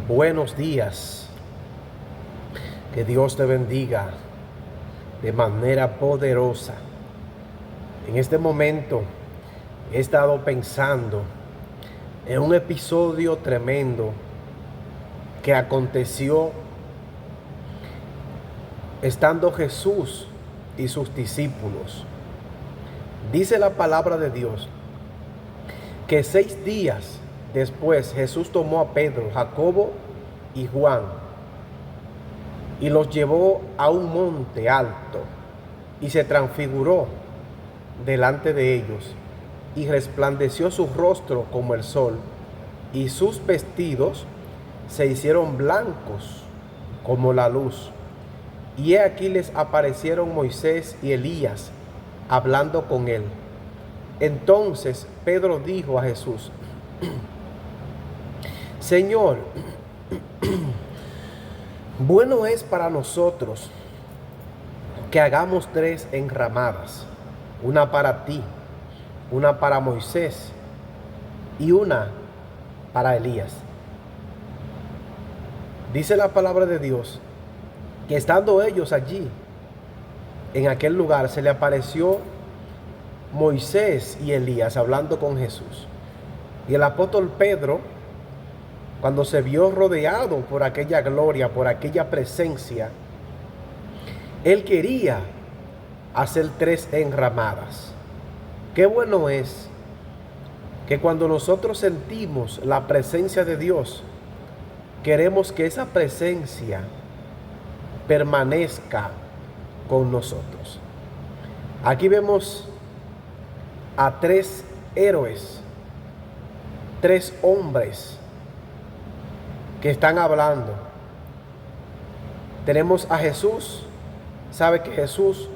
Buenos días, que Dios te bendiga de manera poderosa. En este momento he estado pensando en un episodio tremendo que aconteció estando Jesús y sus discípulos. Dice la palabra de Dios que 6 días después Jesús tomó a Pedro, Jacobo y Juan y los llevó a un monte alto y se transfiguró delante de ellos y resplandeció su rostro como el sol y sus vestidos se hicieron blancos como la luz. Y he aquí les aparecieron Moisés y Elías hablando con él. Entonces Pedro dijo a Jesús: Señor, bueno es para nosotros que hagamos 3 enramadas, una para ti, una para Moisés y una para Elías. Dice la palabra de Dios que estando ellos allí, en aquel lugar, se le apareció Moisés y Elías hablando con Jesús. Y el apóstol Pedro, cuando se vio rodeado por aquella gloria, por aquella presencia, él quería hacer 3 enramadas. Qué bueno es que cuando nosotros sentimos la presencia de Dios, queremos que esa presencia permanezca con nosotros. Aquí vemos a 3 héroes, 3 hombres que están hablando. Tenemos a Jesús. Sabe que Jesús,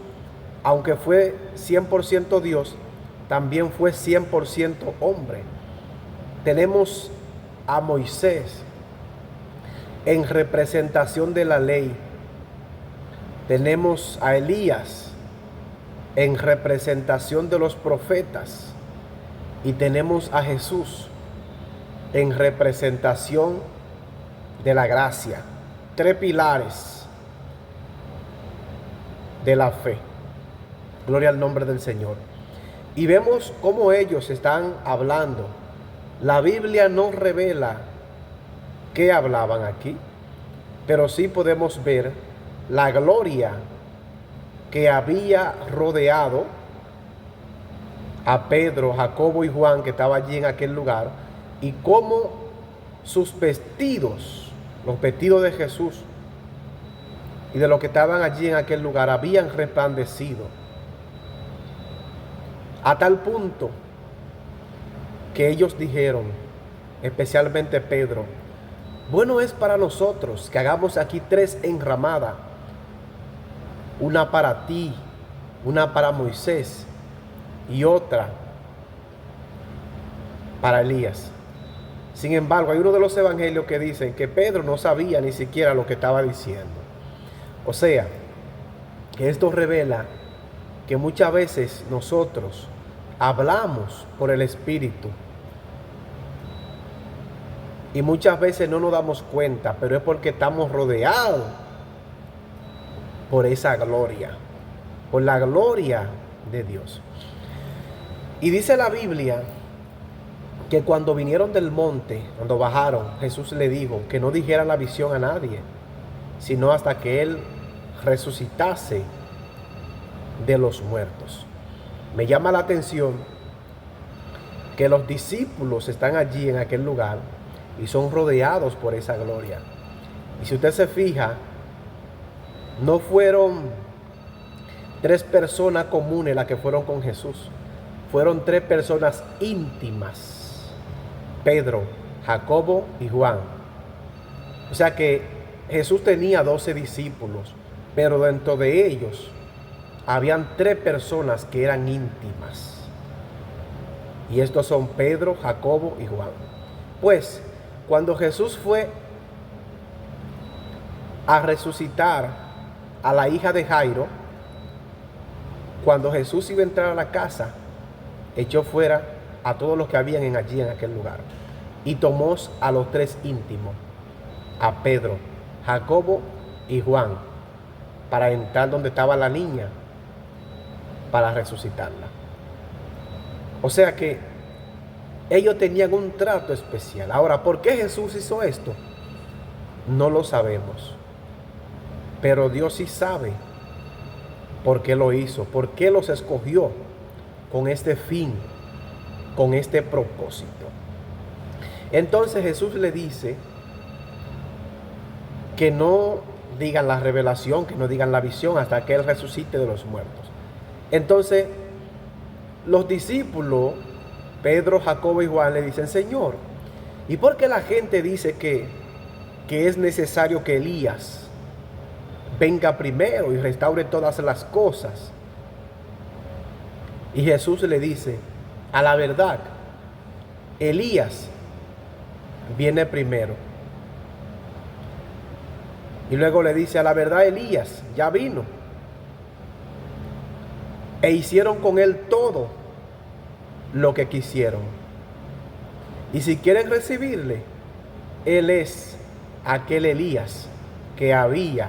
aunque fue 100% Dios, también fue 100% hombre. Tenemos a Moisés en representación de la ley. Tenemos a Elías en representación de los profetas. Y tenemos a Jesús en representación de la gracia. 3 pilares de la fe. Gloria al nombre del Señor. Y vemos cómo ellos están hablando. La Biblia no revela qué hablaban aquí, pero sí podemos ver la gloria que había rodeado a Pedro, Jacobo y Juan, que estaba allí en aquel lugar, y cómo sus vestidos, los vestidos de Jesús y de los que estaban allí en aquel lugar, habían resplandecido a tal punto que ellos dijeron, especialmente Pedro: bueno es para nosotros que hagamos aquí 3 enramadas, una para ti, una para Moisés y otra para Elías. Sin embargo, hay uno de los evangelios que dicen que Pedro no sabía ni siquiera lo que estaba diciendo. O sea, que esto revela que muchas veces nosotros hablamos por el Espíritu y muchas veces no nos damos cuenta, pero es porque estamos rodeados por esa gloria, por la gloria de Dios. Y dice la Biblia que cuando vinieron del monte, cuando bajaron, Jesús le dijo que no dijera la visión a nadie, sino hasta que Él resucitase de los muertos. Me llama la atención que los discípulos están allí en aquel lugar y son rodeados por esa gloria. Y si usted se fija, no fueron 3 personas comunes las que fueron con Jesús. Fueron 3 personas íntimas: Pedro, Jacobo y Juan. O sea que Jesús tenía 12 discípulos, pero dentro de ellos habían 3 personas que eran íntimas. Y estos son Pedro, Jacobo y Juan. Pues, cuando Jesús fue a resucitar a la hija de Jairo, cuando Jesús iba a entrar a la casa, echó fuera a todos los que habían allí en aquel lugar y tomó a los 3 íntimos a Pedro, Jacobo y Juan para entrar donde estaba la niña para resucitarla. O sea que ellos tenían un trato especial. Ahora, ¿por qué Jesús hizo esto? No lo sabemos. Pero Dios sí sabe por qué lo hizo, por qué los escogió con este fin, con este propósito. Entonces Jesús le dice que no digan la revelación, que no digan la visión hasta que Él resucite de los muertos. Entonces los discípulos, Pedro, Jacobo y Juan, le dicen: Señor, ¿y por qué la gente dice que es necesario que Elías venga primero y restaure todas las cosas? Y Jesús le dice: a la verdad, Elías viene primero. Y luego le dice: a la verdad, Elías ya vino, e hicieron con él todo lo que quisieron. Y si quieren recibirle, él es aquel Elías que había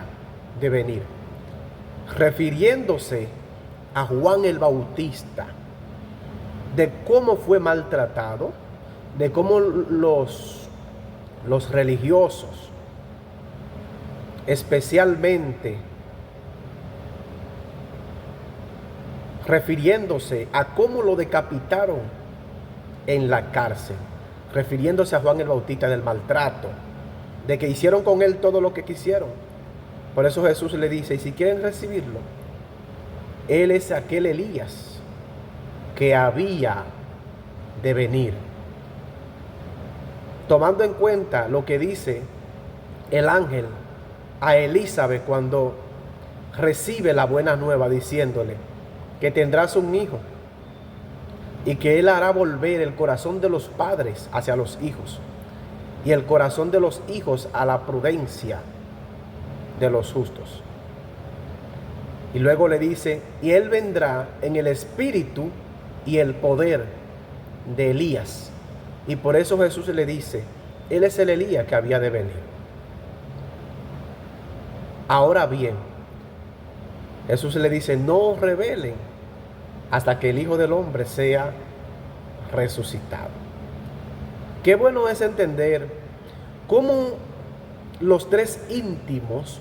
de venir, refiriéndose a Juan el Bautista, de cómo fue maltratado, de cómo los religiosos, especialmente refiriéndose a cómo lo decapitaron en la cárcel, refiriéndose a Juan el Bautista, del maltrato, de que hicieron con él todo lo que quisieron. Por eso Jesús le dice: y si quieren recibirlo, él es aquel Elías que había de venir. Tomando en cuenta lo que dice el ángel a Elizabeth cuando recibe la buena nueva, diciéndole que tendrás un hijo y que él hará volver el corazón de los padres hacia los hijos y el corazón de los hijos a la prudencia de los justos. Y luego le dice: y él vendrá en el espíritu y el poder de Elías. Y por eso Jesús le dice: él es el Elías que había de venir. Ahora bien, Jesús le dice: no revelen hasta que el Hijo del Hombre sea resucitado. Qué bueno es entender cómo los tres íntimos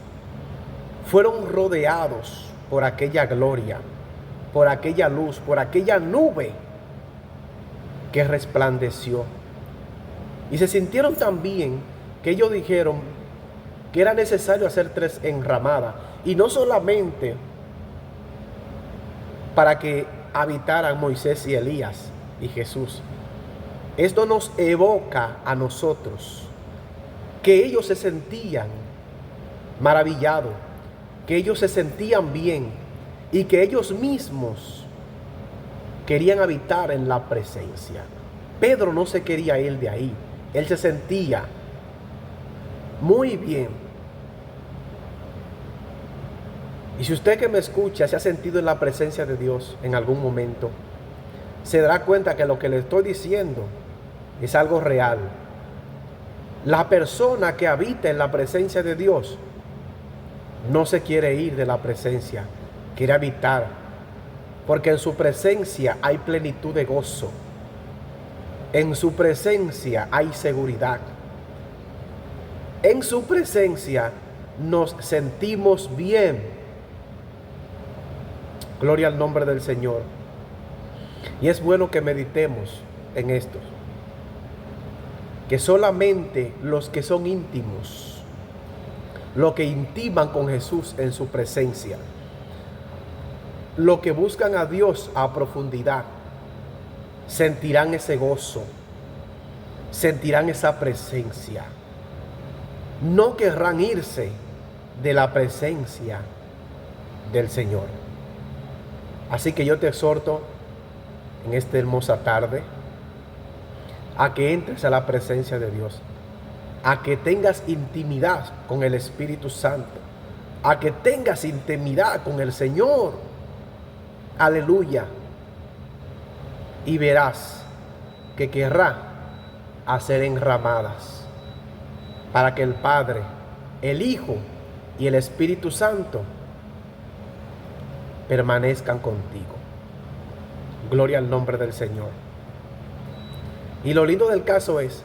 fueron rodeados por aquella gloria, por aquella luz, por aquella nube que resplandeció. Y se sintieron tan bien que ellos dijeron que era necesario hacer tres enramadas. Y no solamente para que habitaran Moisés y Elías y Jesús. Esto nos evoca a nosotros que ellos se sentían maravillados, que ellos se sentían bien y que ellos mismos querían habitar en la presencia. Pedro no se quería ir de ahí. Él se sentía muy bien. Y si usted que me escucha se ha sentido en la presencia de Dios en algún momento, se dará cuenta que lo que le estoy diciendo es algo real. La persona que habita en la presencia de Dios no se quiere ir de la presencia, quiere habitar, porque en su presencia hay plenitud de gozo. En su presencia hay seguridad. En su presencia nos sentimos bien. Gloria al nombre del Señor. Y es bueno que meditemos en esto. Que solamente los que son íntimos, los que intiman con Jesús en su presencia, los que buscan a Dios a profundidad, sentirán ese gozo, sentirán esa presencia. No querrán irse de la presencia del Señor. Así que yo te exhorto en esta hermosa tarde a que entres a la presencia de Dios, a que tengas intimidad con el Espíritu Santo, a que tengas intimidad con el Señor. Aleluya. Y verás que querrá hacer enramadas para que el Padre, el Hijo y el Espíritu Santo permanezcan contigo. Gloria al nombre del Señor. Y lo lindo del caso es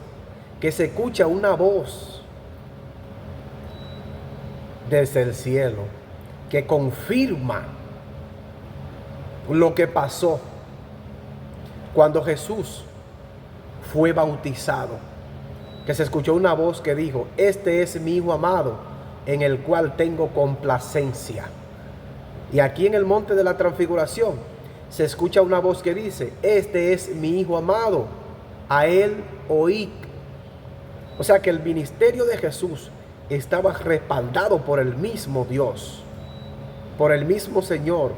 que se escucha una voz desde el cielo que confirma lo que pasó cuando Jesús fue bautizado. Que se escuchó una voz que dijo: este es mi Hijo amado, en el cual tengo complacencia. Y aquí en el monte de la transfiguración se escucha una voz que dice: este es mi Hijo amado, a él oíd. O sea que el ministerio de Jesús estaba respaldado por el mismo Dios, por el mismo Señor,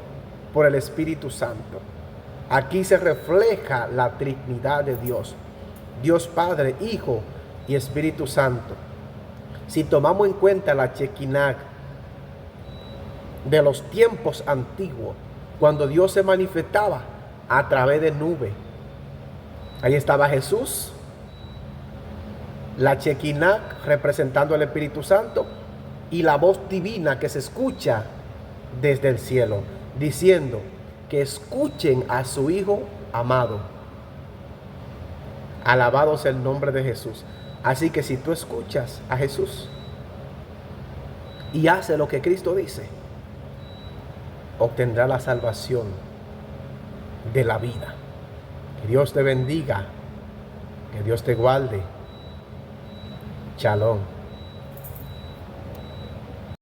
por el Espíritu Santo. Aquí se refleja la Trinidad de Dios, Dios Padre, Hijo y Espíritu Santo. Si tomamos en cuenta la Shekinah de los tiempos antiguos, cuando Dios se manifestaba a través de nube, ahí estaba Jesús, la Shekinah representando al Espíritu Santo, y la voz divina que se escucha desde el cielo, diciendo que escuchen a su Hijo amado. Alabado sea el nombre de Jesús. Así que si tú escuchas a Jesús y haces lo que Cristo dice, obtendrá la salvación de la vida. Que Dios te bendiga, que Dios te guarde. Shalom.